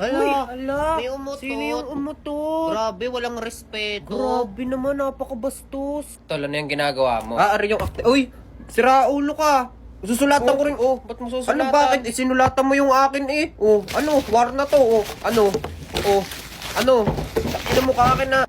Ala, may umutot. sino yung umutot? Grabe, walang respeto. Grabe naman, napakabastos. Tol, ano yung ginagawa mo? Ari yung Uy, sira ulo ka. Susulatan ko rin. Ba't mo susulatan? Ano bakit? Sinulatan mo yung akin eh. Ano? War na to. Ano? Ano? Ano mo ka akin na?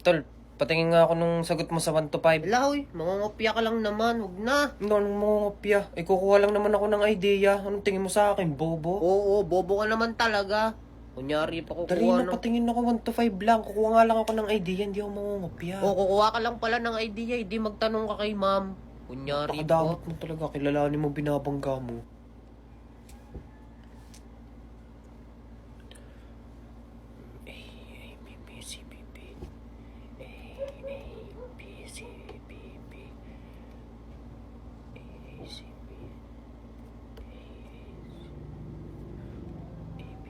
Tol, patingin nga ako nung sagot mo sa 1 to 5. Ala, hoy, mangungopia ka lang naman. Huwag na. Anong mongopya? Kukuha lang naman ako ng idea. Anong tingin mo sa akin, bobo? Oo, bobo ka naman talaga. Kunyari pa Dali kukuha na, ng... patingin ako 1 to 5 lang. Kukuha nga lang ako ng idea, hindi ako mongopya. kukuha ka lang pala ng idea. Hindi magtanong ka kay ma'am. Kunyari Pakadamot pa. mo talaga. Kilalanin mo, binabangga mo.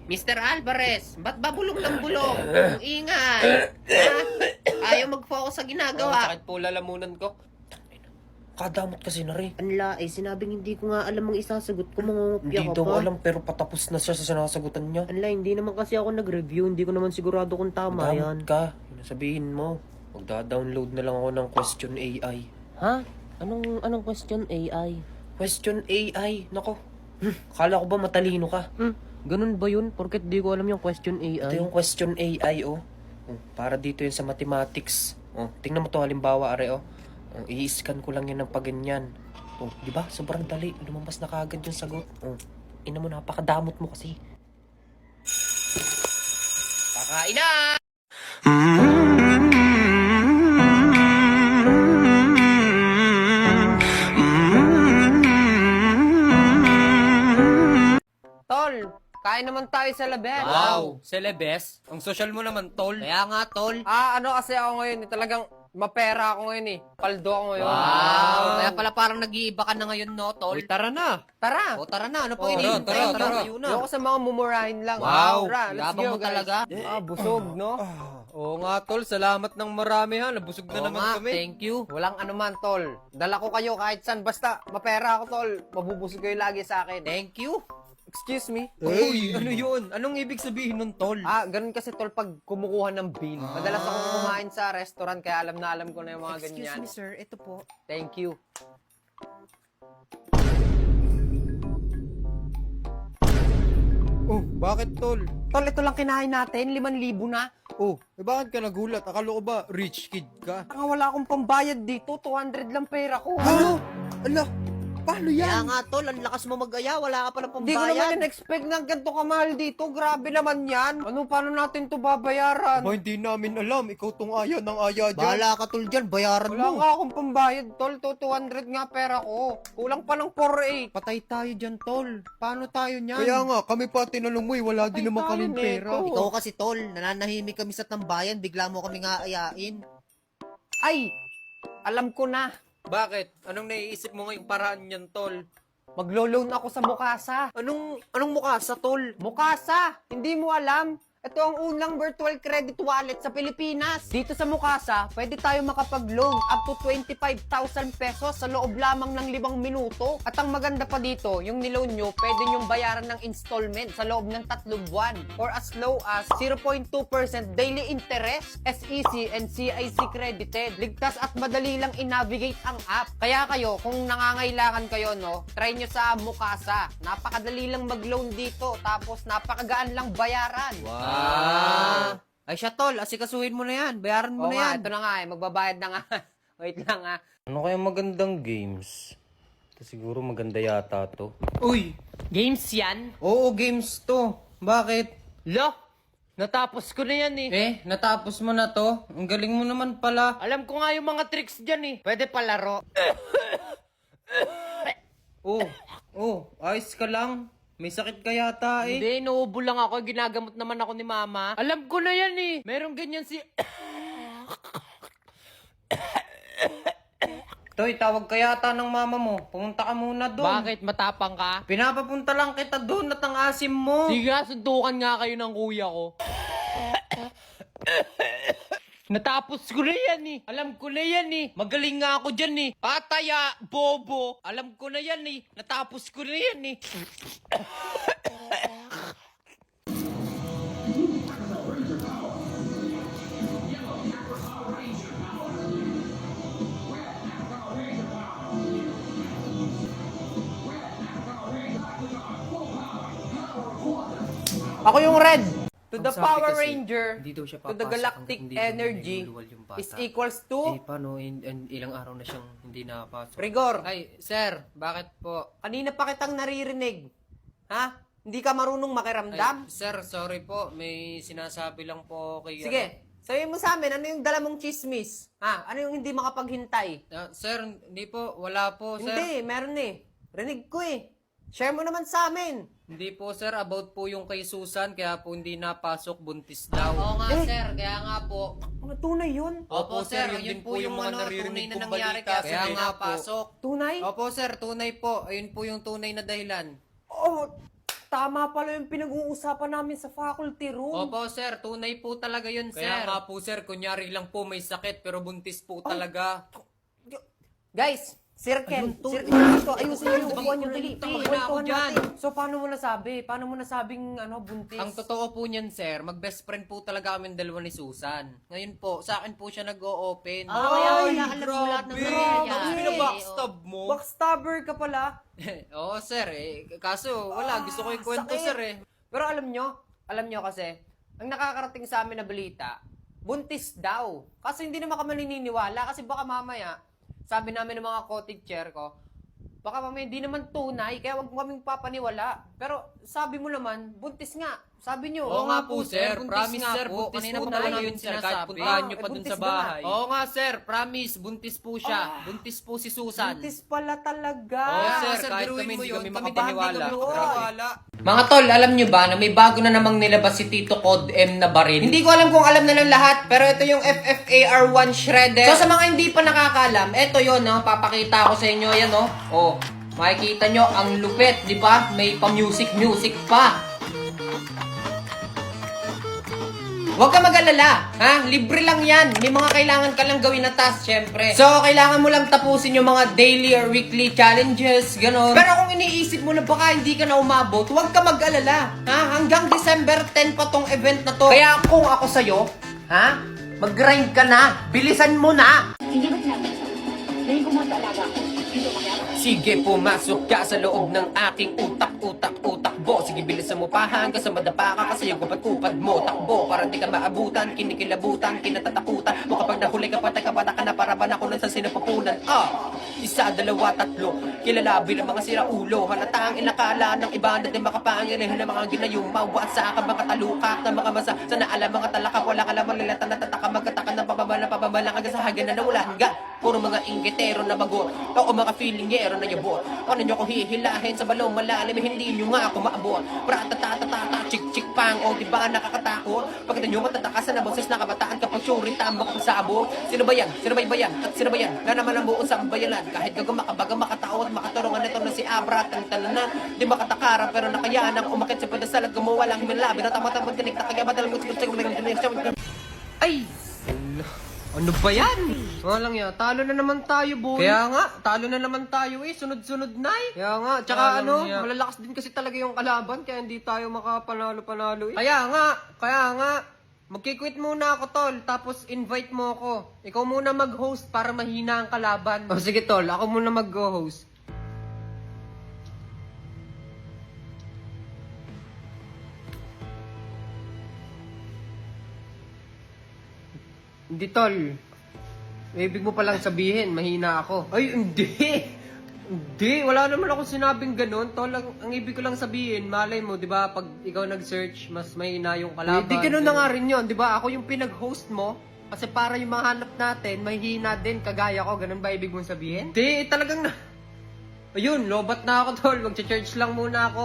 Mr. Alvarez, ba't ba bulong ng bulong? Ang ingay. Ha? Ayaw mag-focus sa ginagawa. Sakit po lalamunan ko. Kadamot kasi na rin. Anla, sinabing hindi ko nga alam ang isasagot ko. Mangungopia Hindi ka daw pa. alam pero patapos na siya sa sinasagutan niya. Anla, hindi naman kasi ako nag-review. Hindi ko naman sigurado kung tama yan. Damot ka. Yun ang sabihin mo. Magda-download na lang ako ng question AI. Ha? Anong question AI? Question AI? Nako. Kala ko ba matalino ka? Ganun ba yun? Porket di ko alam yung question AI. Ito yung question AI, para dito yun sa mathematics. Tingnan mo to halimbawa, are, i-scan ko lang yun ng paganyan. Di ba? Sobrang dali. Lumabas na kagad yung sagot. Ina mo, napakadamot mo kasi. Kakain na! Tol, kain naman tayo sa labet. Wow! Celebes? Ang social mo naman, tol. Kaya nga, tol. Ano kasi ako ngayon, talagang mapera ako ngayon eh. Paldo ako ngayon. Wow! Kaya pala parang nag-iiba ka na ngayon, no, tol? Uy, tara na! Tara! O, tara na. Ano po Oh, iniintay? tara, Tara, tara. tayo na. Ayoko sa mga mumurahin lang. Wow! Tara, let's Yabang go, mo guys. talaga. Busog, no? Oo nga, tol. Salamat ng marami, ha. Nabusog na Oo naman nga, kami. thank you. Walang anuman, tol. Dala ko kayo kahit saan. Basta, mapera ako, tol. Mabubusog kayo lagi sa akin. Thank you. Excuse me? Uy, ano yun? Anong ibig sabihin nun, tol? Ganun kasi, tol, pag kumukuha ng bill. Madalas akong kumain sa restaurant, kaya alam na alam ko na yung mga ganyan. sir. Ito po. Thank you. Bakit, tol? Tol, ito lang kinain natin. 5,000 na. Bakit ka nagulat? Akala ko ba rich kid ka? Wala akong pambayad dito. 200 lang pera ko. Ala, paano Kaya nga, tol. Ang lakas mo mag-aya. Wala ka pa ng Hindi ko naman pambayad. in-expect na ganito kamahal dito. Grabe naman yan. Paano natin to babayaran? hindi namin alam. Ikaw tong aya ng aya Bahala ka, tol, dyan. Bayaran Wala mo. nga akong pambayad, tol. 200 nga pera ko. Kulang pa ng 4,800. Patay tayo dyan, tol. Paano tayo niyan? Kaya nga, kami pa tinanong mo wala din Patay naman tayo kaming nito. pera. Ikaw kasi, tol. Nananahimik kami sa tambayan. Bigla mo kami nga ayain. Ay! Alam ko na. Bakit? Anong naiisip mo ngayong paraan niyan, tol? Maglo-loan ako sa Mukasa. Anong mukha sa tol? Mukasa! Hindi mo alam? Ito ang unang virtual credit wallet sa Pilipinas. Dito sa Mukasa, pwede tayo makapag-loan up to 25,000 pesos sa loob lamang ng 5 minuto. At ang maganda pa dito, yung niloan nyo, pwede nyong bayaran ng installment sa loob ng 3 buwan or as low as 0.2% daily interest, SEC and CIC credited. Ligtas at madali lang i-navigate ang app. Kaya kayo, kung nangangailangan kayo, no, try nyo sa Mukasa. Napakadali lang mag-loan dito, tapos napakagaan lang bayaran. Ay siya, tol. Asikasuhin mo na yan. Bayaran mo Oo na nga, yan. ito na nga eh. Magbabayad na nga. Wait lang ah. Ano kaya magandang games? Ito siguro maganda yata to. Uy! Games yan? Oo, games to. Bakit? Lo! Natapos ko na yan eh. Natapos mo na to? Ang galing mo naman pala. Alam ko nga yung mga tricks dyan eh. Pwede palaro. Ayos ka lang. May sakit ka yata eh. Hindi, nauubo lang ako. Ginagamot naman ako ni mama. Alam ko na yan eh. Merong ganyan si... Toy, tawag ka yata ng mama mo. Pumunta ka muna doon. Bakit? Matapang ka? Pinapapunta lang kita doon at ang asim mo. Sige nga, suntukan nga kayo ng kuya ko. Natapos ko na yan eh. Alam ko na yan eh. Magaling nga ako dyan eh. Pataya, bobo. Alam ko na yan eh. Natapos ko na yan eh. Ako yung red. To the Ang sabi Power kasi, Ranger, hindi daw siya to the papasok galactic hanggang hindi daw energy niluluwal yung bata. is equals to paano? Ilang araw na siyang hindi nakapasok. Rigor. Ay, sir, bakit po? Kanina pa kitang naririnig. Ha? Hindi ka marunong makiramdam? Sir, sorry po. May sinasabi lang po kay... Sige, sabihin mo sa amin, ano yung dala mong chismis? Ha? Ano yung hindi makapaghintay? Sir, hindi po. Wala po, sir. Hindi, meron eh. Rinig ko eh. Share mo naman sa amin. Hindi po, sir. About po yung kay Susan. Kaya po hindi napasok. Buntis daw. Oo nga, Eh. sir. Kaya nga po. Ano tunay yun? Opo, sir. Yun din po yung mga naririnig kong balita. Kaya nga po. Tunay? Opo, sir. Tunay po. Ayun po yung tunay na dahilan. Oh, tama pala yung pinag-uusapan namin sa faculty room. Opo, sir. Tunay po talaga yun, sir. Kaya nga po, sir. Kunyari lang po may sakit pero buntis po talaga. Guys, circle. Ayun to. Circle dito. Ayusin nyo yung Ayun, upuan nyo. ayun, Dali. tawagin na ako Kwentuhan dyan. natin. So, paano mo nasabi? Paano mo nasabing buntis? Ang totoo po niyan, sir, mag-best friend po talaga kami dalawa ni Susan. Ngayon po, sa akin po siya nag-o-open. Ah, kaya wala, alam mo lahat ng grabe. nangyayari. Tapos pinabackstab mo. Backstabber ka pala. Oo, sir, kaso wala, gusto ko ikwento, sakit. sir, Pero alam nyo kasi, ang nakakarating sa amin na balita, buntis daw. Kasi hindi naman kami naniniwala. Kasi baka mamaya, sabi namin ng mga co-teacher ko, baka mamaya hindi naman tunay, kaya wag mo kaming papaniwala. Pero sabi mo naman, buntis nga. Sabi nyo. Oo nga po, sir. buntis Promise, nga sir. po. Buntis Kanina po po talaga namin yun, sir. Kahit sinasabi. puntahan nyo pa dun buntis sa na nga. bahay. Oo nga, sir. Promise. Buntis po siya. Buntis po si Susan. Buntis pala talaga. Oo, sir. sir, Kahit biruin kami mo hindi yun, kami kami makapaniwala. din makapaniwala. Mga tol, alam nyo ba na may bago na namang nilabas si Tito Cod M na baril? Hindi ko alam kung alam na ng lahat, pero ito yung FFAR1 Shredder. So sa mga hindi pa nakakalam, ito yon, no? Papakita ko sa inyo yan, no? Oh, makikita nyo ang lupit, di ba? May pa-music pa. Huwag ka mag-alala, ha? Libre lang yan. May mga kailangan ka lang gawin na task, syempre. So, kailangan mo lang tapusin yung mga daily or weekly challenges, gano'n. Pero kung iniisip mo na baka hindi ka na umabot, huwag ka mag-alala, ha? Hanggang December 10 pa tong event na to. Kaya kung ako sa'yo, ha? Mag-grind ka na. Bilisan mo na. Sige, pumasok ka sa loob ng aking utak-utak-utakbo. Sige, bilisan mo pa hanggang sa madapa ka kasi yung kupad-kupad mo. Takbo para di ka maabutan, kinikilabutan, kinatatakutan. O kapag nahuli ka patay ka na para ba na kung nasa sinapupunan. Isa, dalawa, tatlo. Kilala bilang mga siraulo. Halata ang inakala ng iba na di makapangyarihan ng mga ginayong mawasa ka mga talukat na mga masa. Sana alam mga talaka, wala ka lamang nilata na tataka magkataka ng pababala hanggang sa hagyan na nawala hangga. Puro mga inggitero na bago. O mga feelingero na yabot. Ano nyo ko hihilahin sa balong malalim, hindi nyo nga ako maabot. Pratatatatata, chik-chik pang, o diba nakakatakot? Pagkita nyo matatakasan na boses na kabataan kapag syuri tambak ang sabo. Sino ba yan? Sino ba yan? At sino ba yan? Na naman ang buo sa bayalan. Kahit gaga makabaga, makatao at makaturungan ito na si Abra at ang talanan. Di makatakara pero nakayanang umakit sa padasal at gumawa lang milabi na tama-tamang tinik na kaya madalang Ay! Ano ba yan? Walang yan. Talo na naman tayo, boy. Kaya nga, talo na naman tayo eh. Sunod-sunod na eh. Kaya nga, tsaka malalakas din kasi talaga yung kalaban kaya hindi tayo makapanalo-panalo eh. Kaya nga. Magkikwit muna ako, tol. Tapos invite mo ako. Ikaw muna mag-host para mahina ang kalaban. O sige, tol. Ako muna mag-host. Hindi, tol. Ibig mo palang sabihin, mahina ako. Ay, hindi. Hindi, wala naman ako sinabing ganun. Tol, ang ibig ko lang sabihin, malay mo, di ba, pag ikaw nag-search, mas mahina yung kalaban. Hindi, ganun na nga rin yun, di ba? Ako yung pinag-host mo, kasi para yung mahanap natin, mahina din, kagaya ko. Ganun ba ibig mong sabihin? Hindi, talagang na... Ayun, lobat na ako, tol. Mag-church lang muna ako.